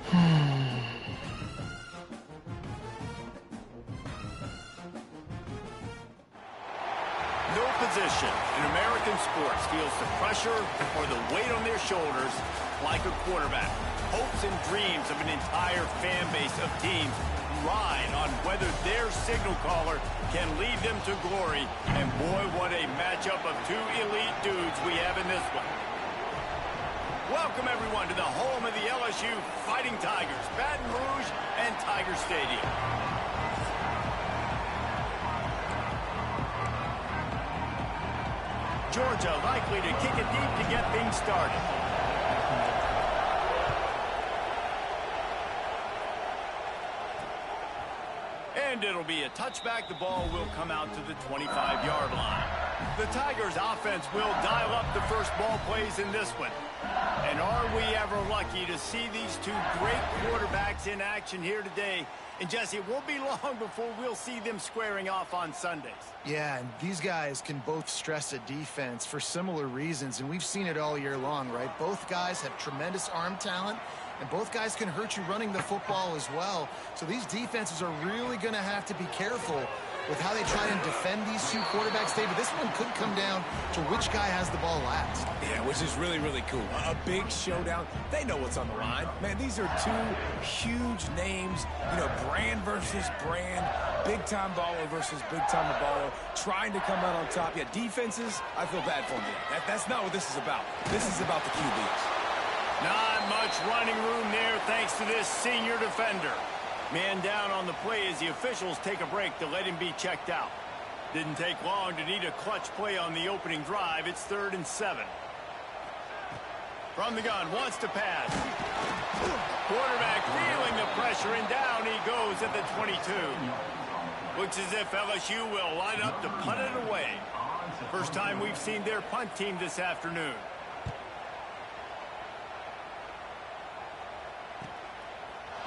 No position in American sports feels the pressure or the weight on their shoulders like a quarterback. Hopes and dreams of an entire fan base of teams ride on whether their signal caller can lead them to glory. And boy, what a matchup of two elite dudes we have in this one. Welcome, everyone, to the home of the LSU Fighting Tigers, Baton Rouge and Tiger Stadium. Georgia likely to kick it deep to get things started. And it'll be a touchback. The ball will come out to the 25-yard line. The Tigers offense will dial up the first ball plays in this one. And are we ever lucky to see these two great quarterbacks in action here today? And Jesse, it won't be long before we'll see them squaring off on Sundays. Yeah, and these guys can both stress a defense for similar reasons, and we've seen it all year long, right? Both guys have tremendous arm talent, and both guys can hurt you running the football as well. So these defenses are really going to have to be careful with how they try and defend these two quarterbacks, David. This one could come down to which guy has the ball last. Yeah, which is really, really cool. A big showdown. They know what's on the line. Man, these are two huge names, you know, brand versus brand, big-time baller versus big-time baller, trying to come out on top. Yeah, defenses, I feel bad for them. That's not what this is about. This is about the QBs. Not much running room there thanks to this senior defender. Man down on the play as the officials take a break to let him be checked out. Didn't take long to need a clutch play on the opening drive. It's 3rd and 7. From the gun, wants to pass. Quarterback feeling the pressure, and down he goes at the 22. Looks as if LSU will line up to punt it away. First time we've seen their punt team this afternoon.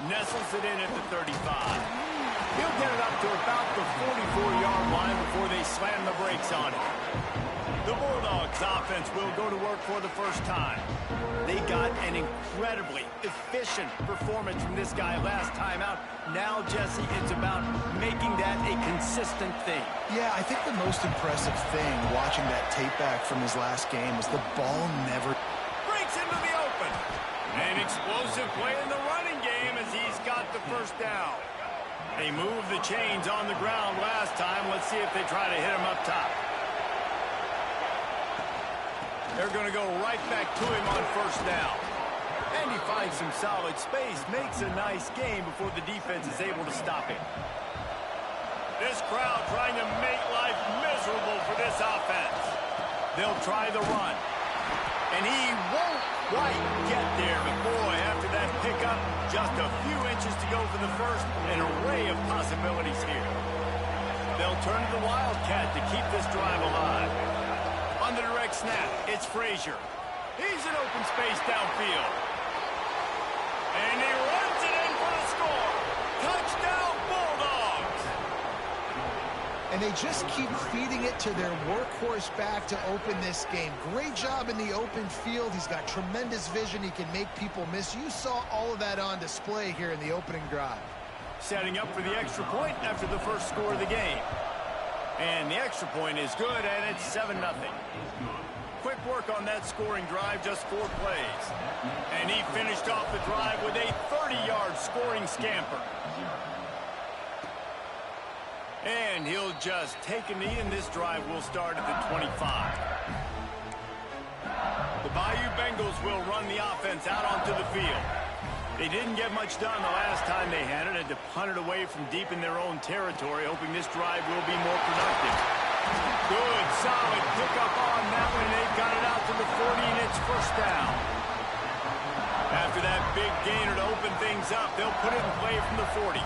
Nestles it in at the 35. He'll get it up to about the 44-yard line before they slam the brakes on it. The Bulldogs offense will go to work for the first time. They got an incredibly efficient performance from this guy last time out. Now, Jesse, it's about making that a consistent thing. Yeah, I think the most impressive thing watching that tape back from his last game was the ball never breaks into the open. An explosive play in the running game as he's got the first down. They moved the chains on the ground last time. Let's see if they try to hit him up top. They're going to go right back to him on first down. And he finds some solid space, makes a nice game before the defense is able to stop him. This crowd trying to make life miserable for this offense. They'll try the run. And he won't quite get there, but boy, after that pickup, just a few inches to go for the first. An array of possibilities here. They'll turn to the Wildcat to keep this drive alive. On the direct snap, it's Frazier. He's in open space downfield. And he runs it in for the score. Touchdown, Bulldogs! And they just keep feeding it to their workhorse back to open this game. Great job in the open field. He's got tremendous vision. He can make people miss. You saw all of that on display here in the opening drive. Setting up for the extra point after the first score of the game. And the extra point is good, and it's 7-0. Quick work on that scoring drive, just 4 plays. And he finished off the drive with a 30-yard scoring scamper. And he'll just take a knee, and this drive will start at the 25. The Bayou Bengals will run the offense out onto the field. They didn't get much done the last time they had it, had to punt it away from deep in their own territory, hoping this drive will be more productive. Good, solid pickup on that one, and they've got it out to the 40, and it's first down. After that big gainer to open things up, they'll put it in play from the 40.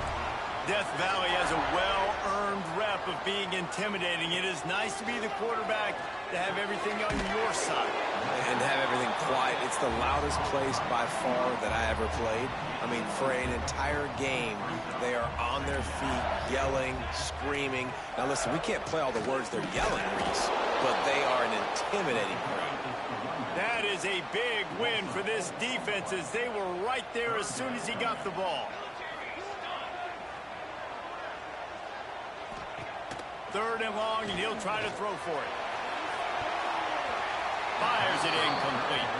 Death Valley has a well-earned rep of being intimidating. It is nice to be the quarterback, to have everything on your side. And to have everything quiet. It's the loudest place by far that I ever played. I mean, for an entire game, they are on their feet, yelling, screaming. Now listen, we can't play all the words they're yelling, Reese, but they are an intimidating crowd. That is a big win for this defense, as they were right there as soon as he got the ball. Third and long, and he'll try to throw for it. Fires it incomplete.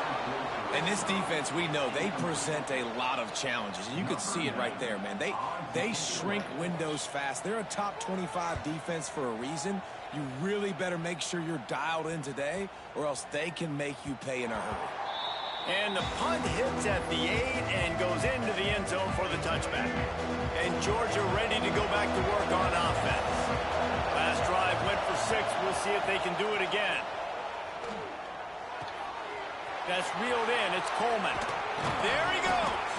And this defense, we know, they present a lot of challenges. And you could see it right there, man. They shrink windows fast. They're a top 25 defense for a reason. You really better make sure you're dialed in today, or else they can make you pay in a hurry. And the punt hits at the 8 and goes into the end zone for the touchback. And Georgia ready to go back to work on offense. Last drive went for 6. We'll see if they can do it again. That's reeled in. It's Coleman. There he goes.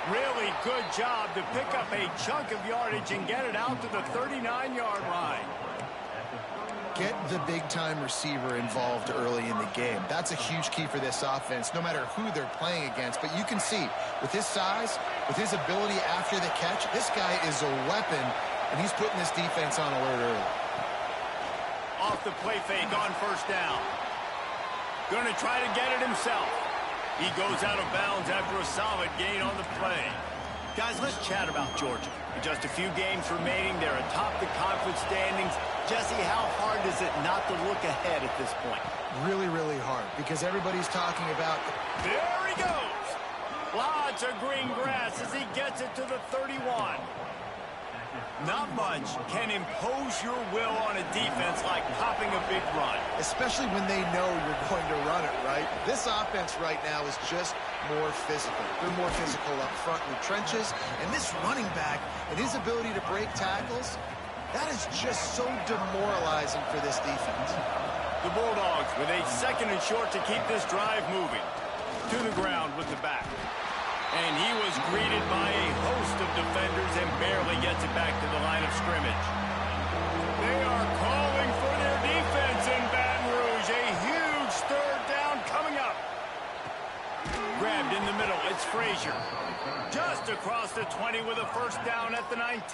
Really good job to pick up a chunk of yardage and get it out to the 39-yard line. Get the big-time receiver involved early in the game. That's a huge key for this offense, no matter who they're playing against. But you can see, with his size, with his ability after the catch, this guy is a weapon, and he's putting this defense on alert early. Off the play fake on first down. Going to try to get it himself. He goes out of bounds after a solid gain on the play. Guys, let's chat about Georgia. With just a few games remaining, they're atop the conference standings. Jesse, how hard is it not to look ahead at this point? Really, really hard, because everybody's talking about... There he goes! Lots of green grass as he gets it to the 31. Not much can impose your will on a defense like popping a big run. Especially when they know you're going to run it, right? This offense right now is just more physical. They're more physical up front in the trenches. And this running back and his ability to break tackles, that is just so demoralizing for this defense. The Bulldogs with a second and short to keep this drive moving. To the ground with the back. And he was greeted by a host of defenders and barely gets it back to the line of scrimmage. They are calling for their defense in Baton Rouge. A huge third down coming up. Grabbed in the middle. It's Frazier. Just across the 20 with a first down at the 19.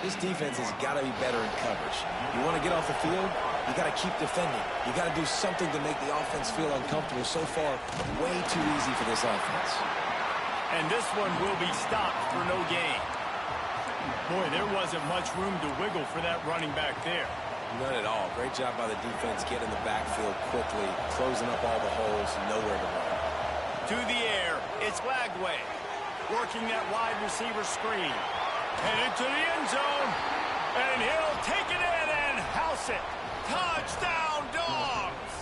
This defense has got to be better in coverage. You want to get off the field, you got to keep defending. You got to do something to make the offense feel uncomfortable. So far, way too easy for this offense. And this one will be stopped for no gain. Boy, there wasn't much room to wiggle for that running back there. None at all. Great job by the defense getting the backfield quickly, closing up all the holes, nowhere to run. To the air, it's Lagway. Working that wide receiver screen. Headed to the end zone. And he'll take it in and house it. Touchdown, Dogs!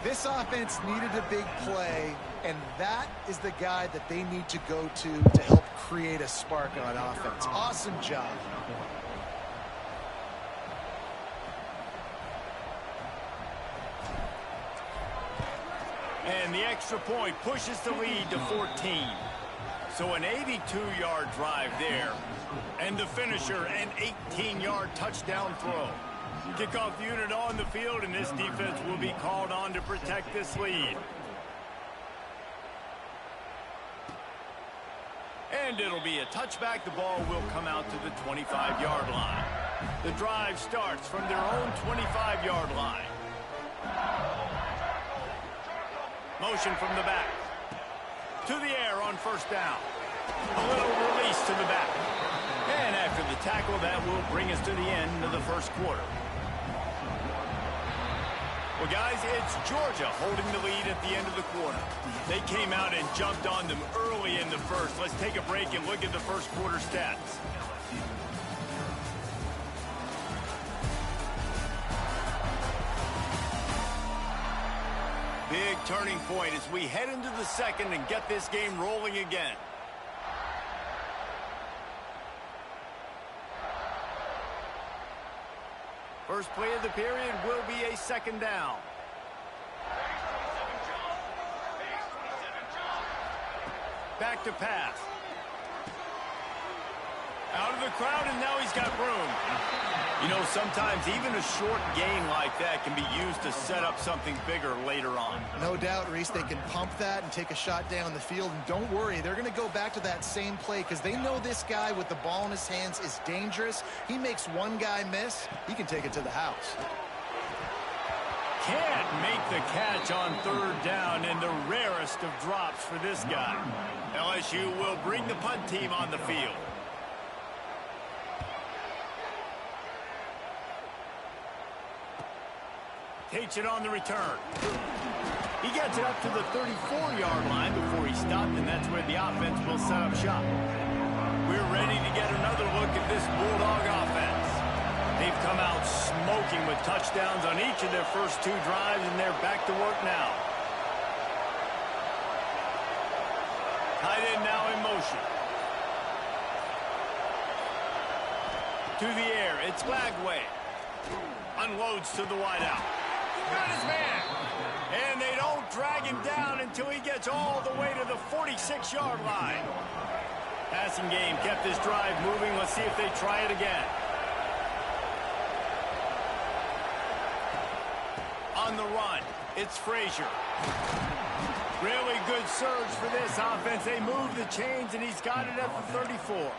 This offense needed a big play, and that is the guy that they need to go to help create a spark on offense. Awesome job. And the extra point pushes the lead to 14. So an 82-yard drive there. And the finisher, an 18-yard touchdown throw. Kickoff unit on the field, and this defense will be called on to protect this lead. And it'll be a touchback. The ball will come out to the 25-yard line. The drive starts from their own 25-yard line. Motion from the back. To the air on first down. A little release to the back. And after the tackle, that will bring us to the end of the first quarter. Well, guys, it's Georgia holding the lead at the end of the quarter. They came out and jumped on them early in the first. Let's take a break and look at the first quarter stats. Big turning point as we head into the second and get this game rolling again. First play of the period will be a second down. Back to pass. Out of the crowd, and now he's got room. You know, sometimes even a short gain like that can be used to set up something bigger later on. No doubt, Reese, they can pump that and take a shot down the field. And don't worry, they're going to go back to that same play because they know this guy with the ball in his hands is dangerous. He makes one guy miss, he can take it to the house. Can't make the catch on third down, and the rarest of drops for this guy. LSU will bring the punt team on the field. Takes it on the return. He gets it up to the 34-yard line before he stopped, and that's where the offense will set up shop. We're ready to get another look at this Bulldog offense. They've come out smoking with touchdowns on each of their first two drives, and they're back to work now. Tight end now in motion. To the air, it's Lagway. Unloads to the wideout. Got his man. And they don't drag him down until he gets all the way to the 46-yard line. Passing game kept this drive moving. Let's see if they try it again. On the run, it's Frazier. Really good surge for this offense. They move the chains, and he's got it at the 34.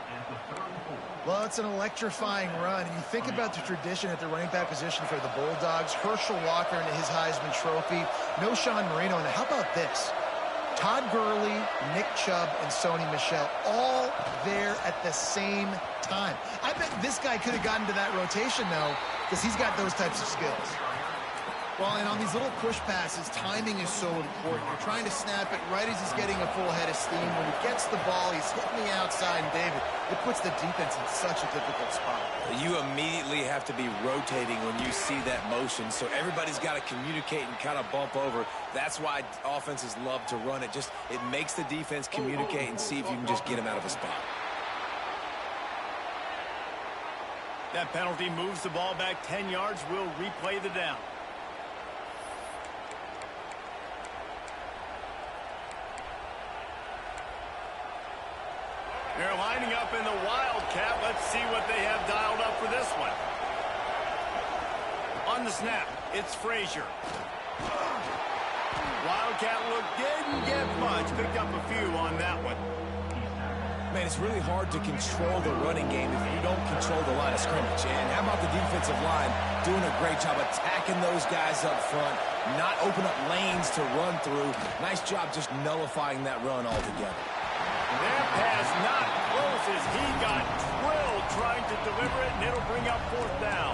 Well, it's an electrifying run. And you think about the tradition at the running back position for the Bulldogs. Herschel Walker and his Heisman Trophy. No Sean Marino. And how about this? Todd Gurley, Nick Chubb, and Sony Michel all there at the same time. I bet this guy could have gotten to that rotation, though, because he's got those types of skills. Well, and on these little push passes, timing is so important. You're trying to snap it right as he's getting a full head of steam. When he gets the ball, he's hitting the outside, and David, it puts the defense in such a difficult spot. You immediately have to be rotating when you see that motion, so everybody's got to communicate and kind of bump over. That's why offenses love to run it. It makes the defense communicate and see if you can just get him out of a spot. That penalty moves the ball back 10 yards. We'll replay the down. They're lining up in the Wildcat. Let's see what they have dialed up for this one. On the snap, it's Frazier. Wildcat look didn't get much. Picked up a few on that one. Man, it's really hard to control the running game if you don't control the line of scrimmage. And how about the defensive line doing a great job attacking those guys up front, not open up lanes to run through. Nice job just nullifying that run altogether. That pass not close as he got drilled trying to deliver it, and it'll bring up fourth down.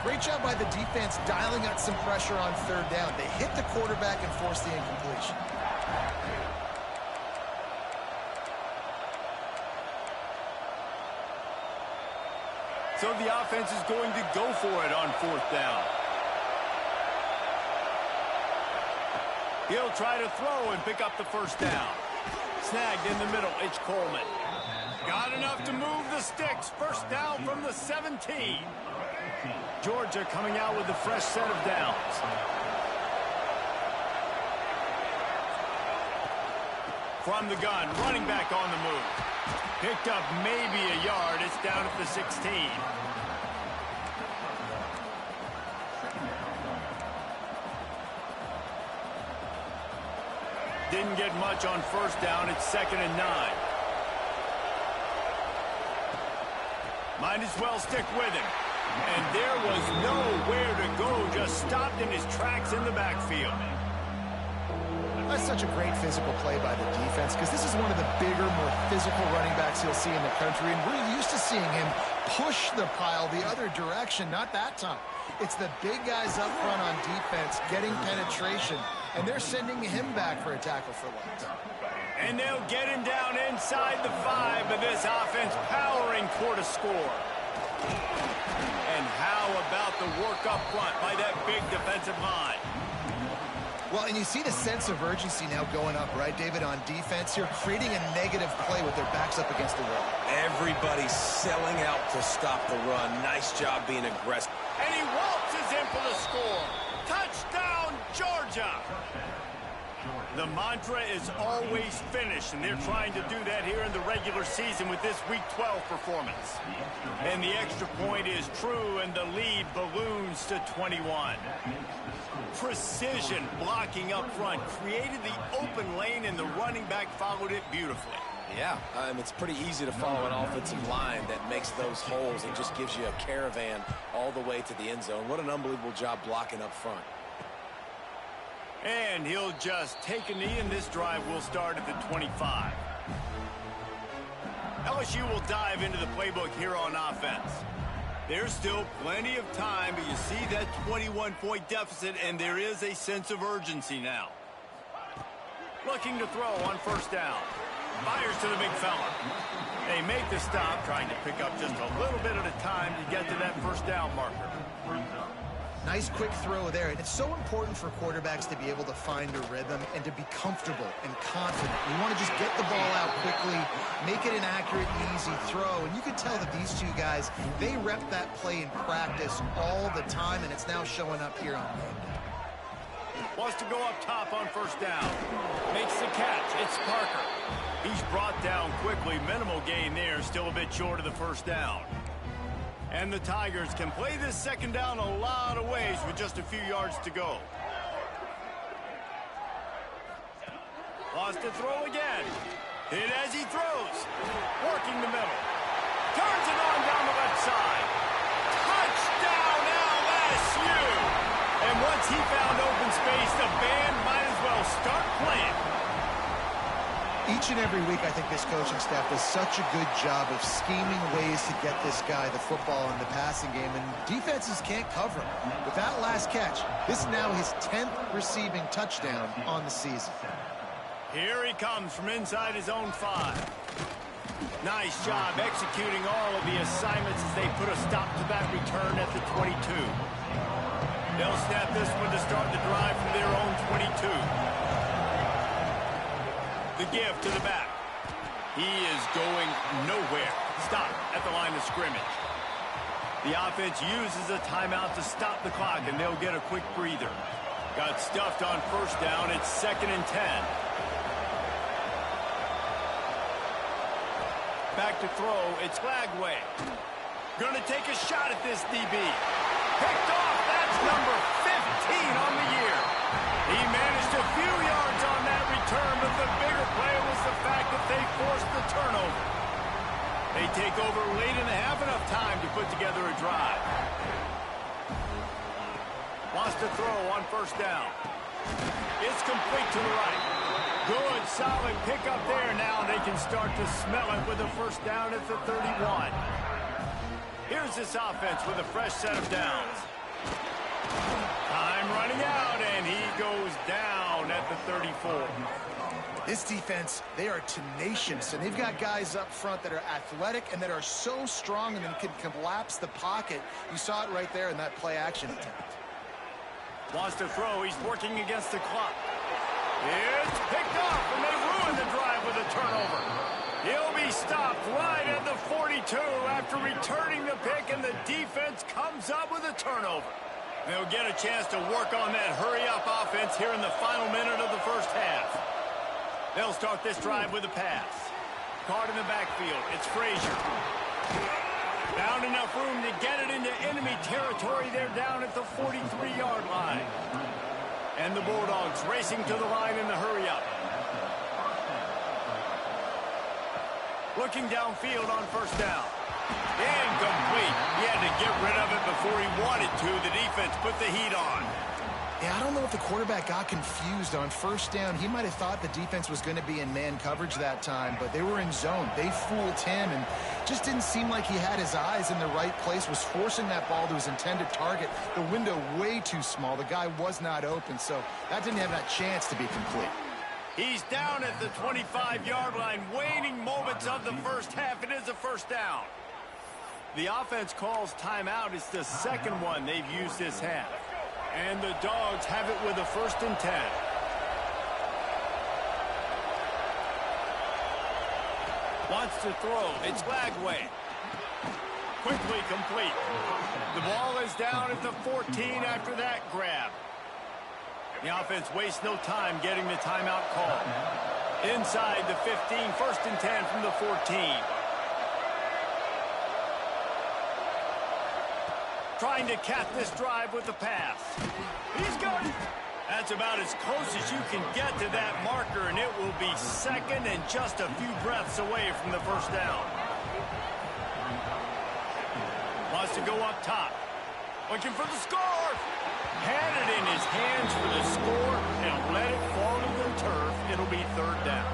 Great job by the defense dialing out some pressure on third down. They hit the quarterback and forced the incompletion. So the offense is going to go for it on fourth down. He'll try to throw and pick up the first down. Snagged in the middle, it's Coleman. Got enough to move the sticks. First down from the 17. Georgia coming out with a fresh set of downs. From the gun, running back on the move. Picked up maybe a yard. It's down at the 16. Didn't get much on first down. It's 2nd and 9. Might as well stick with him. And there was nowhere to go. Just stopped in his tracks in the backfield. That's such a great physical play by the defense because this is one of the bigger, more physical running backs you'll see in the country, and we're used to seeing him push the pile the other direction. Not that time. It's the big guys up front on defense getting penetration, and they're sending him back for a tackle for loss. And they'll get him down inside the 5, but this offense powering toward a score. And how about the work up front by that big defensive line? Well, and you see the sense of urgency now going up, right, David, on defense. You're creating a negative play with their backs up against the wall. Everybody's selling out to stop the run. Nice job being aggressive. And he waltzes in for the score. Touchdown, Georgia! The mantra is always finish, and they're trying to do that here in the regular season with this Week 12 performance. And the extra point is true, and the lead balloons to 21. Precision blocking up front created the open lane, and the running back followed it beautifully. Yeah, it's pretty easy to follow an offensive line that makes those holes and just gives you a caravan all the way to the end zone. What an unbelievable job blocking up front. And he'll just take a knee, and this drive will start at the 25. LSU will dive into the playbook here on offense. There's still plenty of time, but you see that 21-point deficit, and there is a sense of urgency now. Looking to throw on first down. Fires to the big fella. They make the stop, trying to pick up just a little bit at a time to get to that first down marker. Nice quick throw there. And it's so important for quarterbacks to be able to find a rhythm and to be comfortable and confident. You want to just get the ball out quickly, make it an accurate and easy throw. And you can tell that these two guys, they rep that play in practice all the time, and it's now showing up here on game day. Wants to go up top on first down. Makes the catch. It's Parker. He's brought down quickly. Minimal gain there. Still a bit short of the first down. And the Tigers can play this second down a lot of ways with just a few yards to go. Lost to throw again. Hit as he throws. Working the middle. Turns it on down the left side. Touchdown LSU! And once he found open space, the band might as well start playing. Each and every week, I think this coaching staff does such a good job of scheming ways to get this guy the football in the passing game, and defenses can't cover him. With that last catch, this is now his 10th receiving touchdown on the season. Here he comes from inside his own 5. Nice job executing all of the assignments as they put a stop to that return at the 22. They'll snap this one to start the drive from their own 22. The give to the back. He is going nowhere. Stop at the line of scrimmage. The offense uses a timeout to stop the clock, and they'll get a quick breather. Got stuffed on first down. It's 2nd and 10. Back to throw. It's Lagway. Gonna take a shot at this DB. Picked off. That's number 15 on the year. He managed a few yards on that return, but the bigger play was the fact that they forced the turnover. They take over late in the half, enough time to put together a drive. Wants to throw on first down. It's complete to the right. Good, solid pickup there. Now they can start to smell it with a first down at the 31. Here's this offense with a fresh set of downs. Time running out, and he goes down at the 34. This defense, they are tenacious, and they've got guys up front that are athletic and that are so strong and then can collapse the pocket. You saw it right there in that play action attempt. Wants to throw. He's working against the clock. It's picked off, and they ruin the drive with a turnover. He'll be stopped right at the 42 after returning the pick, and the defense comes up with a turnover. They'll get a chance to work on that hurry-up offense here in the final minute of the first half. They'll start this drive with a pass. Caught in the backfield. It's Frazier. Found enough room to get it into enemy territory. They're down at the 43-yard line. And the Bulldogs racing to the line in the hurry-up. Looking downfield on first down. Incomplete. He had to get rid of it before he wanted to. The defense put the heat on. Yeah, I don't know if the quarterback got confused on first down. He might have thought the defense was going to be in man coverage that time, but they were in zone. They fooled him, and just didn't seem like he had his eyes in the right place, was forcing that ball to his intended target. The window way too small. The guy was not open, so that didn't have that chance to be complete. He's down at the 25-yard line, waning moments of the first half. It is a first down. The offense calls timeout. It's the second one they've used this half. And the Dogs have it with a 1st and 10. Wants to throw. It's Lagway. Quickly complete. The ball is down at the 14 after that grab. The offense wastes no time getting the timeout called. Inside the 15, 1st and 10 from the 14. Trying to cap this drive with the pass. He's got it. That's about as close as you can get to that marker, and it will be second and just a few breaths away from the first down. Wants to go up top. Looking for the score. Had it in his hands for the score and let it fall to the turf. It'll be 3rd down.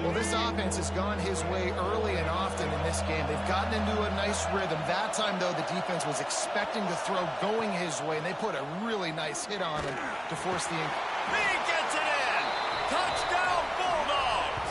Well, this offense has gone his way early and often in this game. They've gotten into a nice rhythm. That time, though, the defense was expecting the throw going his way, and they put a really nice hit on him to force the... He gets it in! Touchdown, Bulldogs!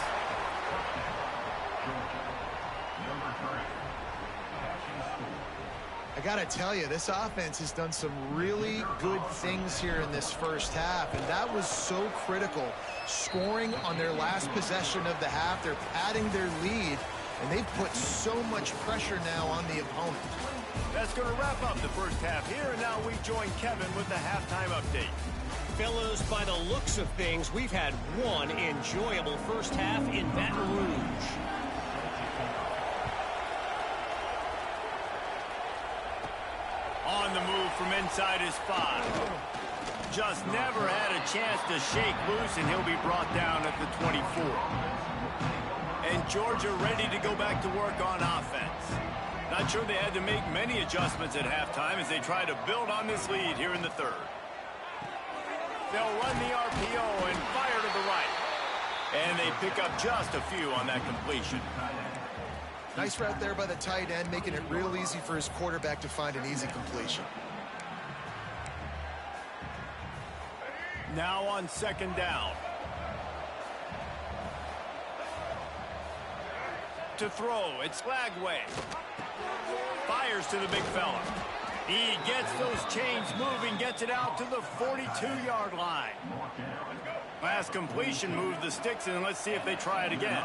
I got to tell you, this offense has done some really good things here in this first half, and that was so critical. Scoring on their last possession of the half, they're padding their lead, and they've put so much pressure now on the opponent. That's going to wrap up the first half here, and now we join Kevin with the halftime update. Fellows, by the looks of things, we've had one enjoyable first half in Baton Rouge. On the move from inside his 5. Just never had a chance to shake loose, and he'll be brought down at the 24. And Georgia ready to go back to work on offense. Not sure they had to make many adjustments at halftime as they try to build on this lead here in the 3rd. They'll run the RPO and fire to the right. And they pick up just a few on that completion. Nice route there by the tight end, making it real easy for his quarterback to find an easy completion. Now on 2nd down. To throw, it's Lagway. Fires to the big fella. He gets those chains moving, gets it out to the 42-yard line. Last completion moved the sticks, and let's see if they try it again.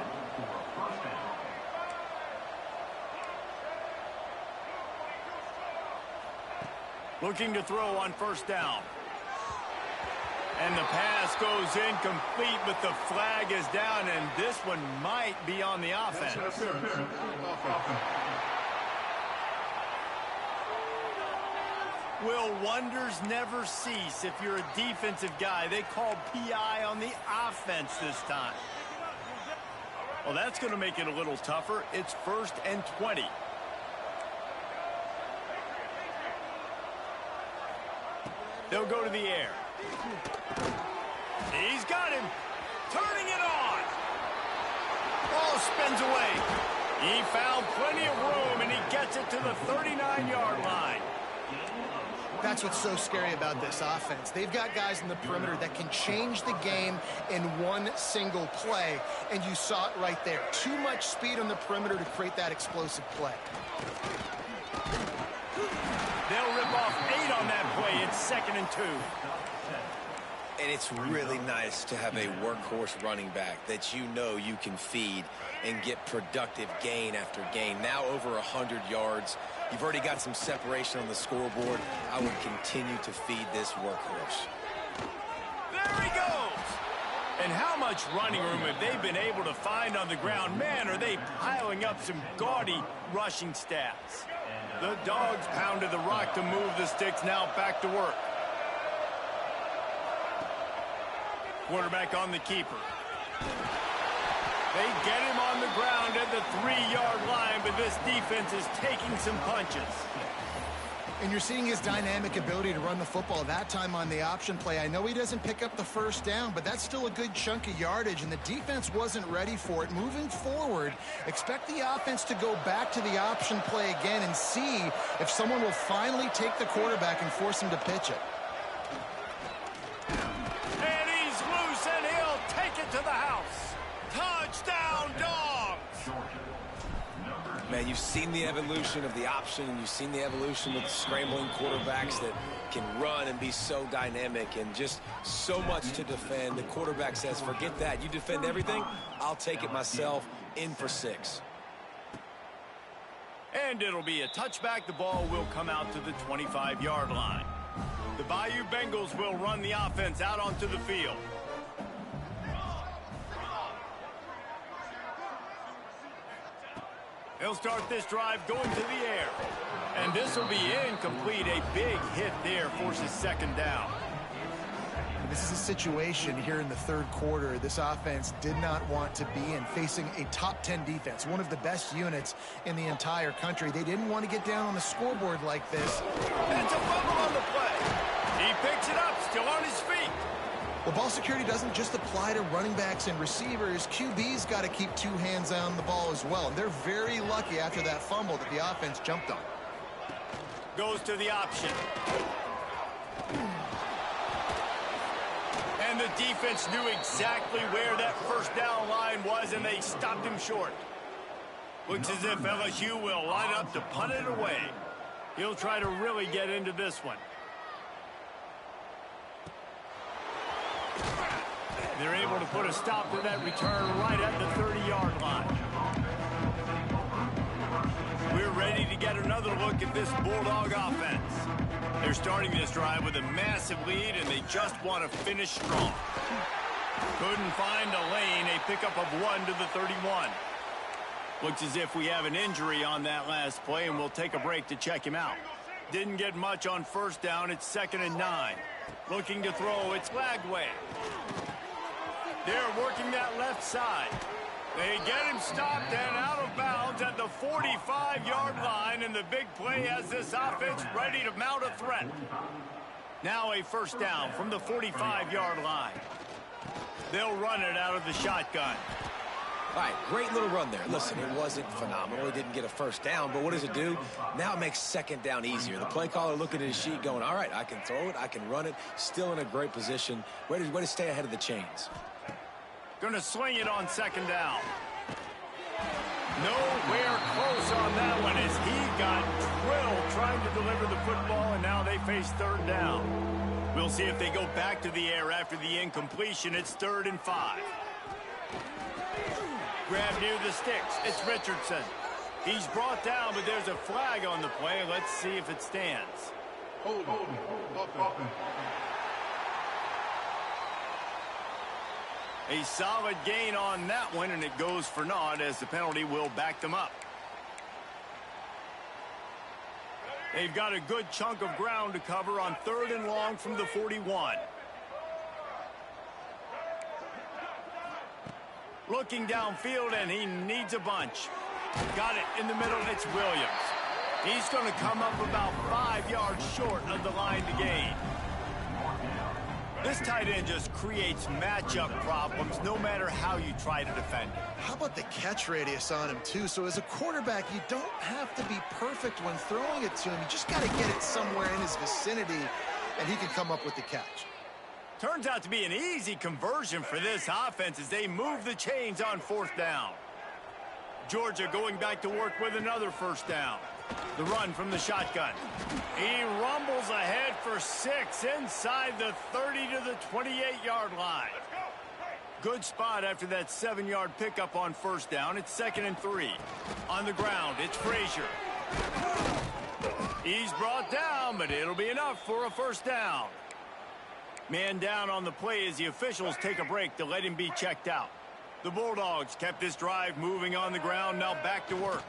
Looking to throw on 1st down. And the pass goes incomplete, but the flag is down, and this one might be on the offense. Will wonders never cease if you're a defensive guy? They called PI on the offense this time. Well, that's going to make it a little tougher. It's 1st and 20. They'll go to the air. He's got him. Turning it on. Ball spins away. He found plenty of room, and he gets it to the 39-yard line. That's what's so scary about this offense. They've got guys in the perimeter that can change the game in one single play, and you saw it right there. Too much speed on the perimeter to create that explosive play. They'll rip off 8 on that play. It's 2nd and 2. And it's really nice to have a workhorse running back that you know you can feed and get productive gain after gain. Now over 100 yards. You've already got some separation on the scoreboard. I would continue to feed this workhorse. There he goes. And how much running room have they been able to find on the ground? Man, are they piling up some gaudy rushing stats. The Dogs pounded the rock to move the sticks. Now back to work. Quarterback on the keeper. They get him on the ground at the 3-yard line, but this defense is taking some punches. And you're seeing his dynamic ability to run the football, that time on the option play. I know he doesn't pick up the 1st down, but that's still a good chunk of yardage, and the defense wasn't ready for it. Moving forward, expect the offense to go back to the option play again and see if someone will finally take the quarterback and force him to pitch it. And he's loose, and he'll take it to the house. Touchdown, Dogs! Man, you've seen the evolution of the option, and you've seen the evolution of the scrambling quarterbacks that can run and be so dynamic and just so much to defend. The quarterback says, forget that. You defend everything, I'll take it myself. In for 6. And it'll be a touchback. The ball will come out to the 25-yard line. The Bayou Bengals will run the offense out onto the field. He'll start this drive going to the air. And this will be incomplete. A big hit there forces second down. This is a situation here in the third quarter this offense did not want to be in, facing a top 10 defense, one of the best units in the entire country. They didn't want to get down on the scoreboard like this. It's a fumble on the play. He picks it up, still on his feet. Well, ball security doesn't just apply to running backs and receivers. QB's got to keep two hands on the ball as well. And they're very lucky after that fumble that the offense jumped on. Goes to the option. And the defense knew exactly where that first down line was, and they stopped him short. Looks as if LSU will line up to punt it away. He'll try to really get into this one. They're able to put a stop to that return right at the 30-yard line. We're ready to get another look at this Bulldog offense. They're starting this drive with a massive lead, and they just want to finish strong. Couldn't find a lane, a pickup of 1 to the 31. Looks as if we have an injury on that last play, and we'll take a break to check him out. Didn't get much on first down. It's 2nd and 9. Looking to throw, it's Lagway. They're working that left side. They get him stopped and out of bounds at the 45-yard line, and the big play has this offense ready to mount a threat. Now a first down from the 45-yard line. They'll run it out of the shotgun. All right, great little run there. Listen, it wasn't phenomenal. He didn't get a first down, but what does it do? Now it makes second down easier. The play caller looking at his sheet going, all right, I can throw it, I can run it, still in a great position. Way to stay ahead of the chains. Going to sling it on second down. Nowhere close on that one as he got drilled trying to deliver the football, and now they face third down. We'll see if they go back to the air after the incompletion. It's 3rd and 5. Grab near the sticks. It's Richardson. He's brought down, but there's a flag on the play. Let's see if it stands. Hold on. A solid gain on that one, and it goes for naught as the penalty will back them up. They've got a good chunk of ground to cover on 3rd and long from the 41. Looking downfield, and he needs a bunch. Got it in the middle, and it's Williams. He's going to come up about 5 yards short of the line to gain. This tight end just creates matchup problems no matter how you try to defend it. How about the catch radius on him, too? So as a quarterback, you don't have to be perfect when throwing it to him. You just got to get it somewhere in his vicinity, and he can come up with the catch. Turns out to be an easy conversion for this offense as they move the chains on 4th down. Georgia going back to work with another first down. The run from the shotgun. He rumbles ahead for 6 inside the 30 to the 28-yard line. Good spot after that 7-yard pickup on first down. It's 2nd and 3. On the ground, it's Frazier. He's brought down, but it'll be enough for a first down. Man down on the play as the officials take a break to let him be checked out. The Bulldogs kept this drive moving on the ground, now back to work.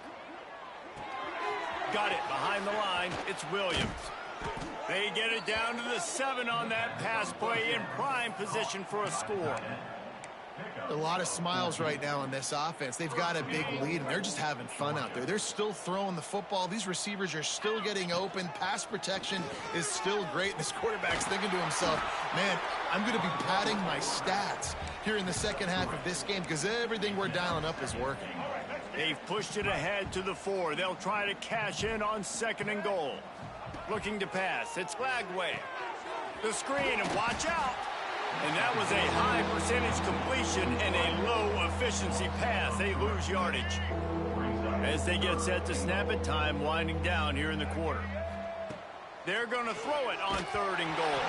Got it behind the line. It's Williams. They get it down to the 7 on that pass play in prime position for a score. A lot of smiles right now on this offense. They've got a big lead, and they're just having fun out there. They're still throwing the football. These receivers are still getting open. Pass protection is still great. This quarterback's thinking to himself, man, I'm going to be padding my stats here in the second half of this game because everything we're dialing up is working. They've pushed it ahead to the 4. They'll try to cash in on 2nd and goal. Looking to pass. It's Lagway. The screen, and watch out. And that was a high percentage completion and a low efficiency pass. They lose yardage. As they get set to snap it, time winding down here in the quarter. They're going to throw it on 3rd and goal.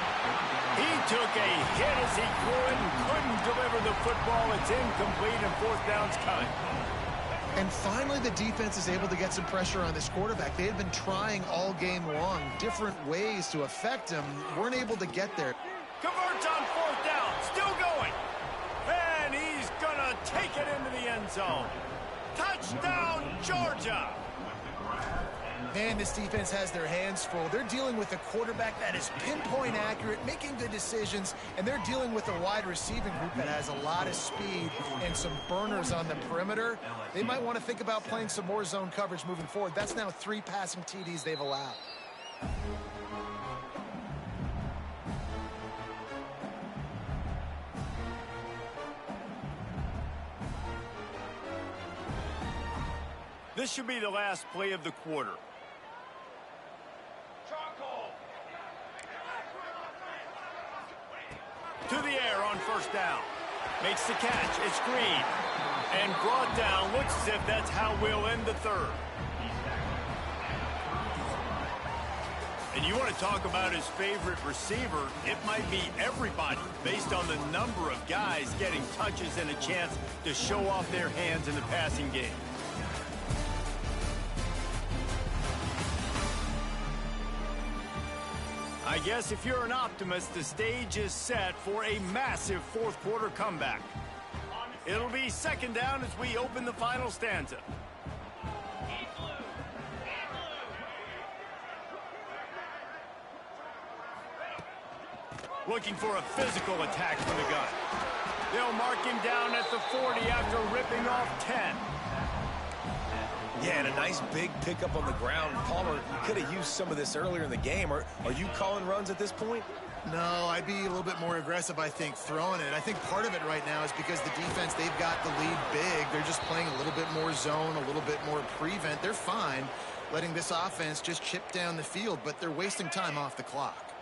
He took a hit as he threw it and couldn't deliver the football. It's incomplete, and 4th down's coming. And finally, the defense is able to get some pressure on this quarterback. They had been trying all game long, different ways to affect him. Weren't able to get there. Converts on 4th down. Still going. And he's going to take it into the end zone. Touchdown, Georgia. Man, this defense has their hands full. They're dealing with a quarterback that is pinpoint accurate, making good decisions, and they're dealing with a wide receiving group that has a lot of speed and some burners on the perimeter. They might want to think about playing some more zone coverage moving forward. That's now 3 passing TDs they've allowed. This should be the last play of the quarter. To the air on 1st down. Makes the catch. It's Green. And brought down. Looks as if that's how we'll end the 3rd. And you want to talk about his favorite receiver, it might be everybody based on the number of guys getting touches and a chance to show off their hands in the passing game. I guess if you're an optimist, the stage is set for a massive 4th quarter comeback. It'll be 2nd down as we open the final stanza. Looking for a physical attack from the gun. They'll mark him down at the 40 after ripping off 10. Yeah, and a nice big pickup on the ground. Palmer, you could have used some of this earlier in the game. Are you calling runs at this point? No, I'd be a little bit more aggressive, I think, throwing it. I think part of it right now is because the defense, they've got the lead big. They're just playing a little bit more zone, a little bit more prevent. They're fine letting this offense just chip down the field, but they're wasting time off the clock.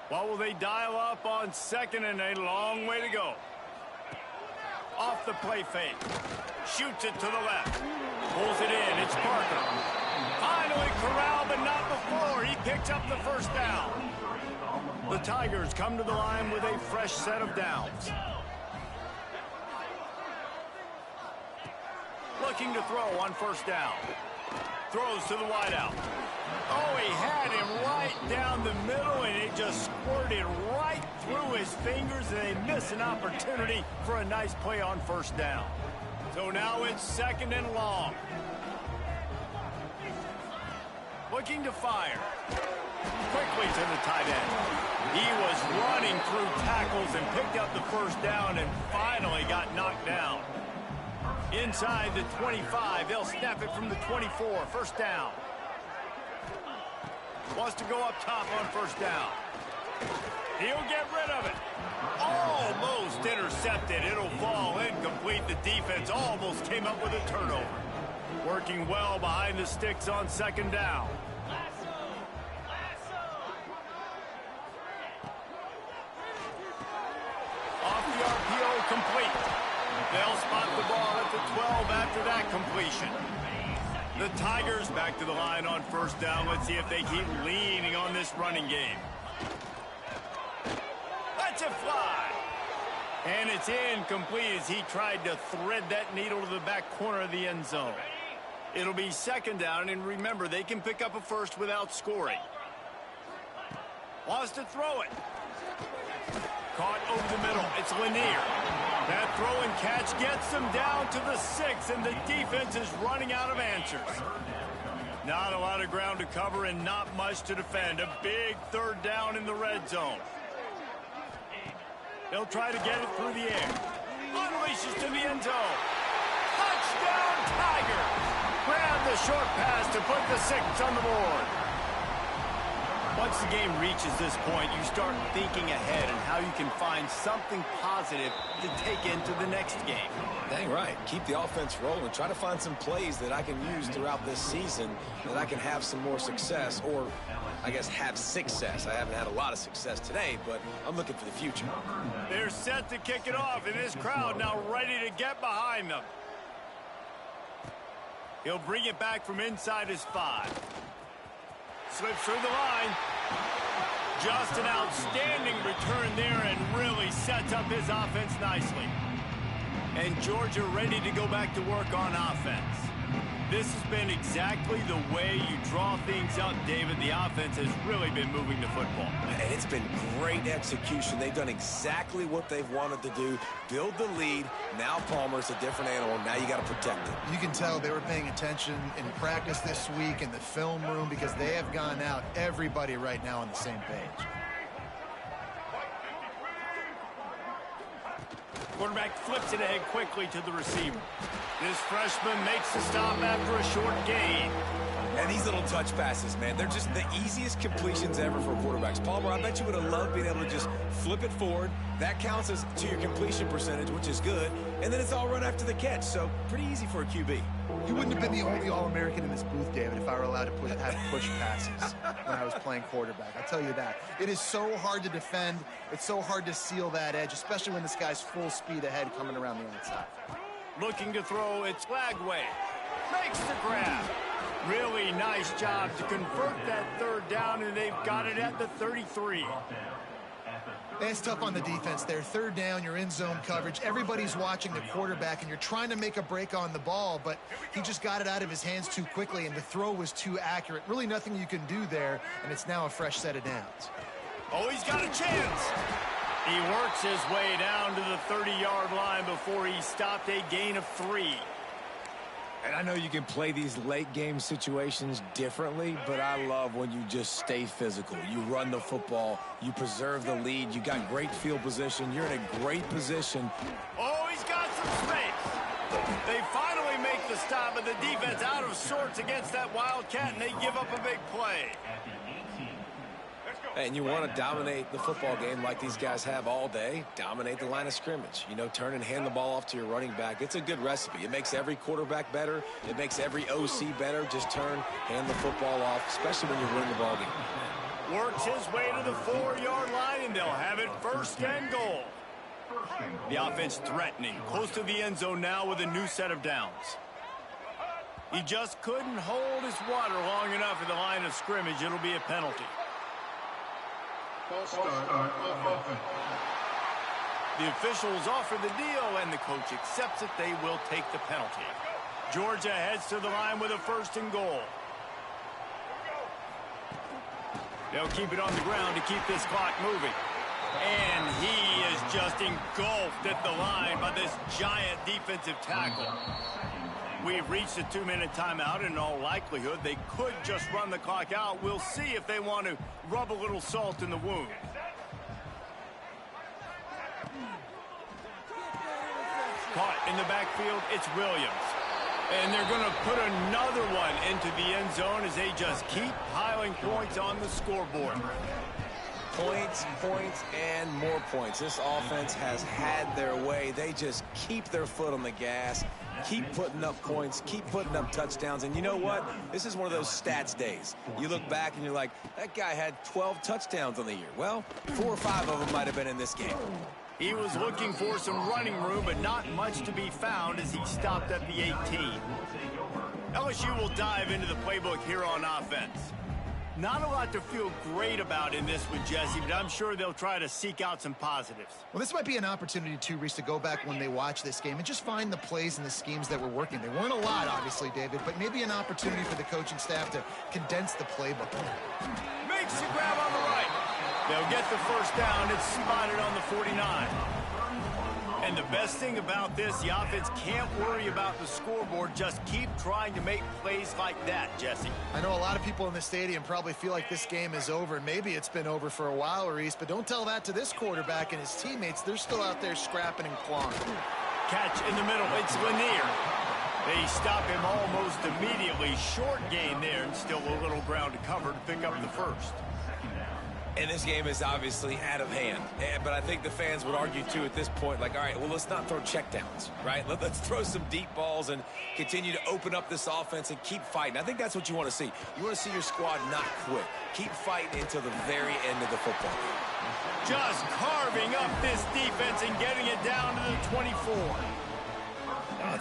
What will they dial up on 2nd and a long way to go? Off the play fake. Shoots it to the left. Pulls it in. It's Parker. Finally corralled, but not before. He picks up the 1st down. The Tigers come to the line with a fresh set of downs. Looking to throw on 1st down. Throws to the wideout. Oh, he had him right down the middle, and it just squirted right through his fingers, and they miss an opportunity for a nice play on 1st down. So now it's 2nd and long. Looking to fire. Quickly to the tight end. He was running through tackles and picked up the 1st down and finally got knocked down. Inside the 25, they'll snap it from the 24. 1st down. Wants to go up top on 1st down. He'll get rid of it. Almost intercepted. It'll fall incomplete. The defense almost came up with a turnover. Working well behind the sticks on 2nd down. Off the RPO, complete. They'll spot the ball at the 12 after that completion. The Tigers back to the line on 1st down. Let's see if they keep leaning on this running game. Let's it fly. And it's incomplete as he tried to thread that needle to the back corner of the end zone. It'll be 2nd down, and remember, they can pick up a 1st without scoring. Wants to throw it. Caught over the middle. It's Lanier. That throw and catch gets them down to the 6, and the defense is running out of answers. Not a lot of ground to cover and not much to defend. A big 3rd down in the red zone. They'll try to get it through the air. Unleashes to the end zone. Touchdown, Tigers! Grab the short pass to put the 6 on the board. Once the game reaches this point, you start thinking ahead and how you can find something positive to take into the next game. Dang right. Keep the offense rolling. Try to find some plays that I can use throughout this season that I can have some more success, or I guess have success. I haven't had a lot of success today, but I'm looking for the future. They're set to kick it off, and this crowd now ready to get behind them. He'll bring it back from inside his 5. Slips through the line. Just an outstanding return there and really sets up his offense nicely. And Georgia ready to go back to work on offense. This has been exactly the way you draw things up, David. The offense has really been moving the football. And it's been great execution. They've done exactly what they've wanted to do. Build the lead. Now Palmer's a different animal. Now you got to protect it. You can tell they were paying attention in practice this week in the film room because they have gone out, everybody right now on the same page. Quarterback flips it ahead quickly to the receiver. This freshman makes the stop after a short gain. And these little touch passes, man, they're just the easiest completions ever for quarterbacks. Palmer, I bet you would have loved being able to just flip it forward. That counts as to your completion percentage, which is good. And then it's all run after the catch, so pretty easy for a QB. You wouldn't have been the only All-American in this booth, David, if I were allowed to have push passes when I was playing quarterback. I'll tell you that. It is so hard to defend. It's so hard to seal that edge, especially when this guy's full speed ahead coming around the outside. Looking to throw, it's Flagway. Makes the grab. Really nice job to convert that third down, and they've got it at the 33. It's tough on the defense there. Third down, you're in zone coverage. Everybody's watching the quarterback, and you're trying to make a break on the ball, but he just got it out of his hands too quickly, and the throw was too accurate. Really nothing you can do there, and it's now a fresh set of downs. Oh, he's got a chance. He works his way down to the 30-yard line before he stopped a gain of 3. And I know you can play these late game situations differently, but I love when you just stay physical. You run the football, you preserve the lead, you got great field position, you're in a great position. Oh, he's got some space. They finally make the stop, but the defense out of sorts against that Wildcat, and they give up a big play. And you want to dominate the football game like these guys have all day. Dominate the line of scrimmage. You know, turn and hand the ball off to your running back. It's a good recipe. It makes every quarterback better. It makes every OC better. Just turn, hand the football off, especially when you're winning the ball game. Works his way to the 4-yard line, and they'll have it first and goal. The offense threatening, close to the end zone now with a new set of downs. He just couldn't hold his water long enough at the line of scrimmage. It'll be a penalty. The officials offer the deal, and the coach accepts it. They will take the penalty. Georgia heads to the line with a first and goal. They'll keep it on the ground to keep this clock moving. And he is just engulfed at the line by this giant defensive tackle. We've reached a 2-minute timeout. In all likelihood, they could just run the clock out. We'll see if they want to rub a little salt in the wound. Caught in the backfield, it's Williams. And they're going to put another one into the end zone as they just keep piling points on the scoreboard. Points, points, and more points. This offense has had their way. They just keep their foot on the gas, keep putting up points, keep putting up touchdowns. And you know what? This is one of those stats days. You look back and you're like, that guy had 12 touchdowns on the year. Well, 4 or 5 of them might have been in this game. He was looking for some running room, but not much to be found as he stopped at the 18. LSU will dive into the playbook here on offense. Not a lot to feel great about in this with Jesse, but I'm sure they'll try to seek out some positives. Well, this might be an opportunity, too, Reese, to go back when they watch this game and just find the plays and the schemes that were working. They weren't a lot, obviously, David, but maybe an opportunity for the coaching staff to condense the playbook. Makes the grab on the right. They'll get the first down. It's spotted on the 49. And the best thing about this, the offense can't worry about the scoreboard. Just keep trying to make plays like that, Jesse. I know a lot of people in the stadium probably feel like this game is over. Maybe it's been over for a while, Reese, but don't tell that to this quarterback and his teammates. They're still out there scrapping and clawing. Catch in the middle. It's Lanier. They stop him almost immediately. Short gain there, and still a little ground to cover to pick up the first. And this game is obviously out of hand. But I think the fans would argue, too, at this point, like, all right, well, let's not throw checkdowns, right? Let's throw some deep balls and continue to open up this offense and keep fighting. I think that's what you want to see. You want to see your squad not quit. Keep fighting until the very end of the football game. Just carving up this defense and getting it down to the 24.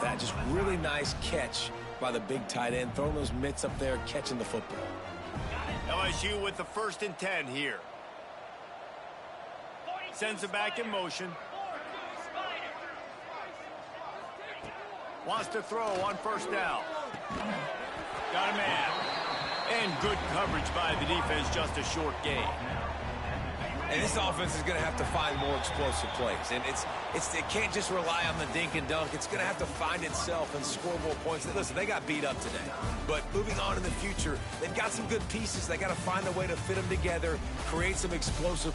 That just really nice catch by the big tight end. Throwing those mitts up there, catching the football. LSU with the 1st and 10 here. Sends it back in motion. Wants to throw on first down. Got a man. And good coverage by the defense, just a short gain. And this offense is going to have to find more explosive plays. And it can't just rely on the dink and dunk. It's going to have to find itself and score more points. Listen, they got beat up today. But moving on in the future, they've got some good pieces. They got to find a way to fit them together, create some explosive